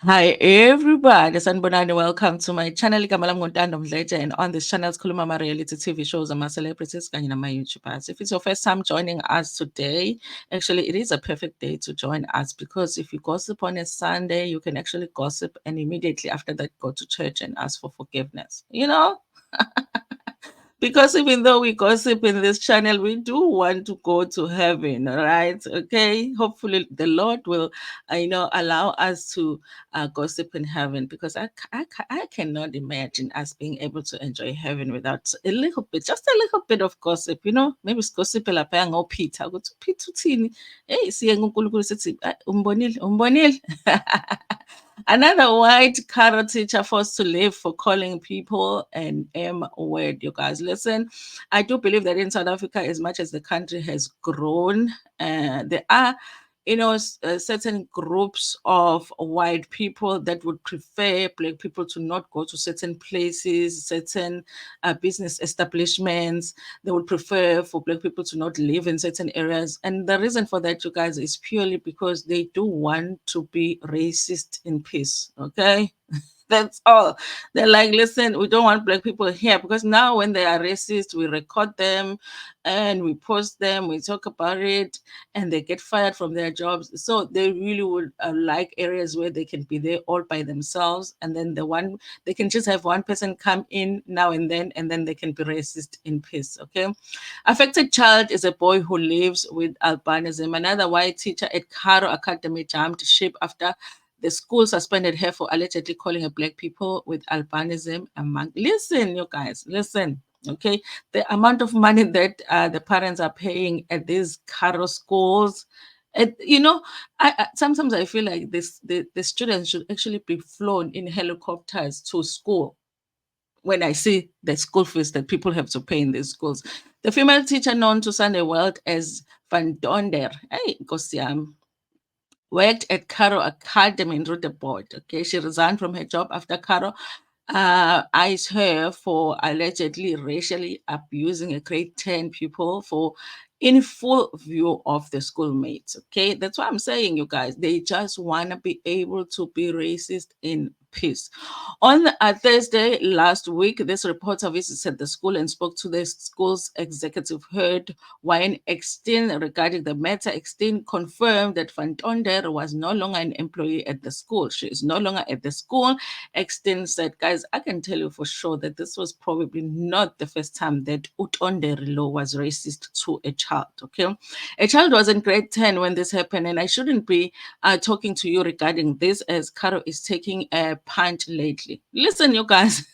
Hi everybody, sanibonani. Welcome to my channel. Igama lami nguNtando Mdletshe, and on this channel sikhuluma ama-reality TV shows, ama-celebrities kanye nama-YouTubers. If it's your first time joining us today, actually it is a perfect day to join us, because if you gossip on a Sunday, you can actually gossip and immediately after that go to church and ask for forgiveness. Because even though we gossip in this channel, we do want to go to heaven, right? Okay. Hopefully, the Lord will, allow us to gossip in heaven, because I cannot imagine us being able to enjoy heaven without a little bit, just a little bit of gossip. Maybe gossip lapha ngoPeter. Ukuthi uPeter uthini? Hey, siye kuNkulunkulu sithi, "Ah, umbonile, umbonile." Another white CURRO teacher forced to leave for calling people an M word. You guys, listen. I do believe that in South Africa, as much as the country has grown, there are, certain groups of white people that would prefer black people to not go to certain places, certain business establishments. They would prefer for black people to not live in certain areas. And the reason for that, you guys, is purely because they do want to be racist in peace. Okay. That's all. They're like, listen, we don't want black people here, because now when they are racist, we record them and we post them, we talk about it, and they get fired from their jobs. So they really would like areas where they can be there all by themselves, and then they can just have one person come in now and then they can be racist in peace. Okay. Affected child is a boy who lives with albinism. Another white teacher at CURRO Academy jumped ship after the school suspended her for allegedly calling a black people with albinism among. Listen, you guys, listen. Okay, the amount of money that the parents are paying at these CURRO schools. Sometimes I feel like the students should actually be flown in helicopters to school when I see the school fees that people have to pay in these schools. The female teacher known to Sunday World as Van Donder, hey, Nkosi yami, worked at CURRO Academy in Rudeboord. Okay, she resigned from her job after CURRO eyes her for allegedly racially abusing a grade 10 pupil for in full view of the schoolmates. Okay, that's what I'm saying, you guys. They just want to be able to be racist in peace. On Thursday last week, this reporter visited the school and spoke to the school's executive head Wayne Extin regarding the matter. Extin confirmed that Van Tonder was no longer an employee at the school. She is no longer at the school. Extin said, guys, I can tell you for sure that this was probably not the first time that Utonderilo was racist to a child. Okay. A child was in grade 10 when this happened, and I shouldn't be talking to you regarding this, as CURRO is taking a punch lately. Listen, you guys.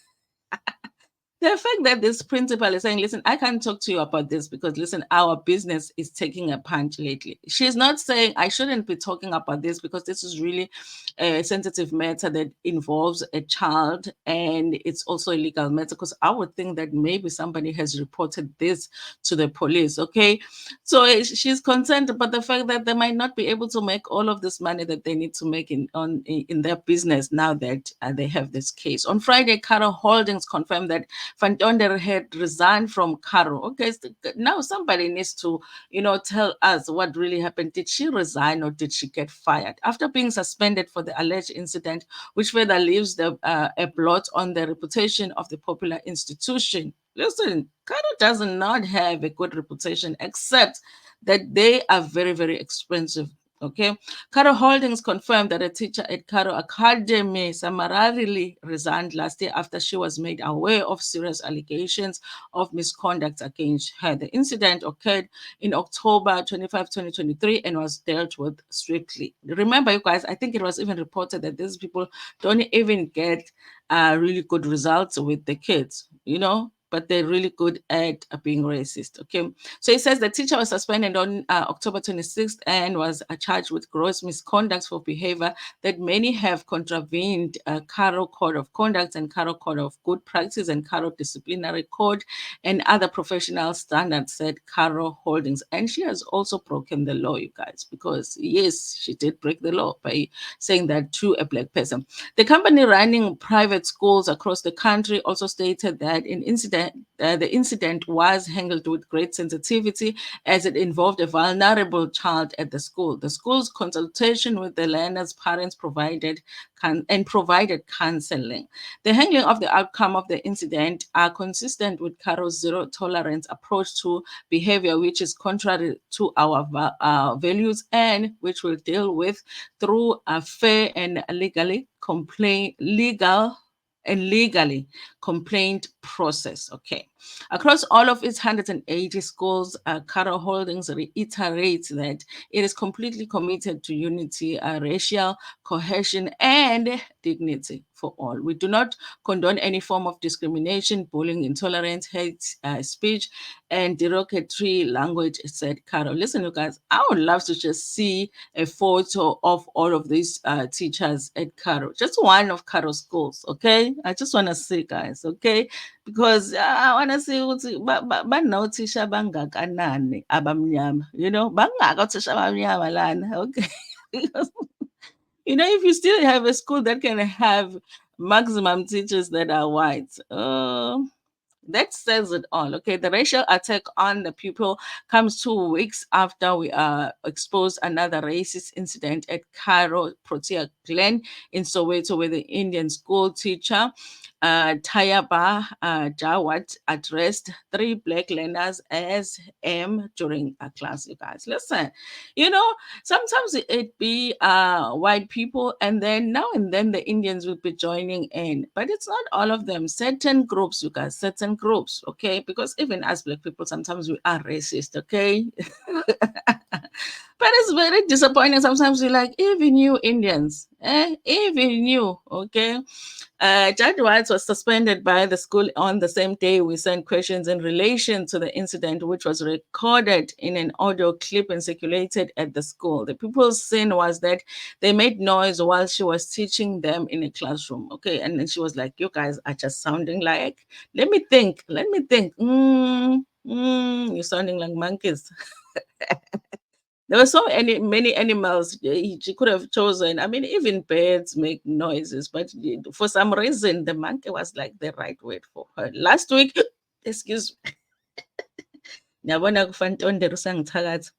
The fact that this principal is saying, listen, I can't talk to you about this because, listen, our business is taking a punch lately. She's not saying I shouldn't be talking about this because this is really a sensitive matter that involves a child, and it's also a legal matter, because I would think that maybe somebody has reported this to the police. Okay. So she's concerned about the fact that they might not be able to make all of this money that they need to make in their business now that they have this case. On Friday, CURRO Holdings confirmed that Van Tonder had resigned from CURRO. Okay, so now somebody needs to, tell us what really happened. Did she resign or did she get fired? After being suspended for the alleged incident, which further leaves a blot on the reputation of the popular institution. Listen, CURRO does not have a good reputation, except that they are very, very expensive. Okay. CURRO Holdings confirmed that a teacher at CURRO Academy summarily resigned last year after she was made aware of serious allegations of misconduct against her. The incident occurred in October 25, 2023, and was dealt with swiftly. Remember, you guys, I think it was even reported that these people don't even get really good results with the kids, but they're really good at being racist. Okay. So it says the teacher was suspended on October 26th and was charged with gross misconduct for behavior that many have contravened CURRO Code of Conduct and CURRO Code of Good Practice and CURRO Disciplinary Code and other professional standards, said CURRO Holdings. And she has also broken the law, you guys, because yes, she did break the law by saying that to a black person. The company running private schools across the country also stated that an incident the incident was handled with great sensitivity as it involved a vulnerable child at the school. The school's consultation with the learner's parents provided counseling. The handling of the outcome of the incident are consistent with CURRO's zero tolerance approach to behavior, which is contrary to our values and which we'll deal with through a fair and legally complaint process. Okay. Across all of its 180 schools, CURRO Holdings reiterates that it is completely committed to unity, racial cohesion, and dignity for all. We do not condone any form of discrimination, bullying, intolerance, hate speech, and derogatory language, said CURRO. Listen, you guys, I would love to just see a photo of all of these teachers at CURRO, just one of CURRO schools, okay? I just want to see, guys, okay? Because I want to see ukuthi banothisha bangakanani abamnyama, you know, bangaka othisha abamnyama lana, okay? Because, you know, if you still have a school that can have maximum teachers that are white, that says it all. Okay, the racial attack on the pupil comes 2 weeks after we exposed another racist incident at Cairo Protea Glen in Soweto, where the Indian school teacher Tayaba Jawat addressed 3 black learners as M during a class. You guys, listen, you know, sometimes it be white people, and then now and then the Indians will be joining in, but it's not all of them. Certain groups, you guys, certain groups, okay? Because even as black people, sometimes we are racist, okay? But it's very disappointing. Sometimes we're like, even you Indians, even you, okay? Judge White was suspended by the school on the same day we sent questions in relation to the incident, which was recorded in an audio clip and circulated at the school. The people's sin was that they made noise while she was teaching them in a classroom. Okay. And then she was like, you guys are just sounding like, let me think. You're sounding like monkeys. There were so many animals she could have chosen. I mean, even birds make noises, but for some reason, the monkey was like the right word for her. Last week, excuse me, ngiyabona kufanele usangithakatha.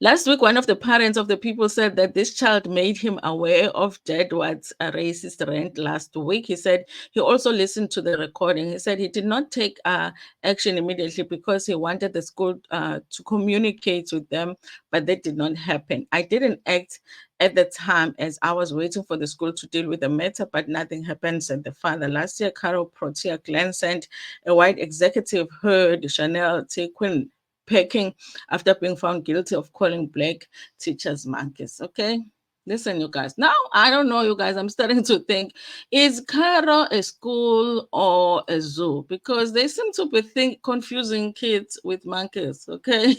Last week, one of the parents of the people said that this child made him aware of Jedward's racist rant last week. He said he also listened to the recording. He said he did not take action immediately because he wanted the school to communicate with them, but that did not happen. I didn't act at the time as I was waiting for the school to deal with the matter, but nothing happened, said the father. Last year, Cairo Protea Glen sent a white executive heard Chanel Tequin packing after being found guilty of calling black teachers monkeys. Okay. Listen, you guys. Now, I don't know, you guys. I'm starting to think, is Cairo a school or a zoo? Because they seem to be confusing kids with monkeys. Okay.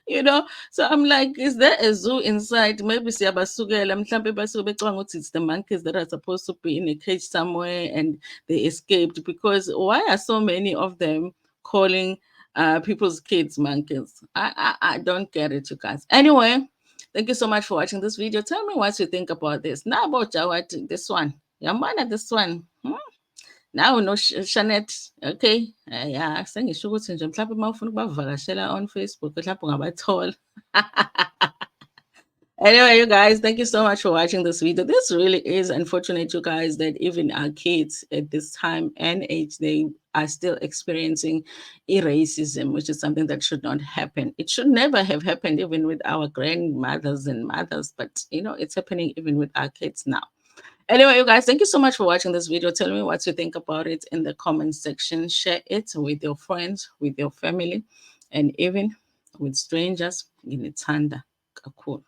You know, so I'm like, is there a zoo inside? Maybe siyabasukela mhlambe basuke becabanga ukuthi it's the monkeys that are supposed to be in a cage somewhere and they escaped, because why are so many of them calling people's kids monkeys? I don't get it, you guys. Anyway, thank you so much for watching this video. Tell me what you think about this. Now about Jawat, this one. Yamana, this one. Now no Shanette, okay? Yeah, sengisho ukuthi nje mhlawumbe uma ufuna ukubavakashela on Facebook, mhlawumbe ungabathola. Anyway, you guys, thank you so much for watching this video. This really is unfortunate, you guys, that even our kids at this time and age, they are still experiencing racism, which is something that should not happen. It should never have happened even with our grandmothers and mothers, but you know, it's happening even with our kids now. Anyway, you guys, thank you so much for watching this video. Tell me what you think about it in the comment section. Share it with your friends, with your family, and even with strangers. Cool.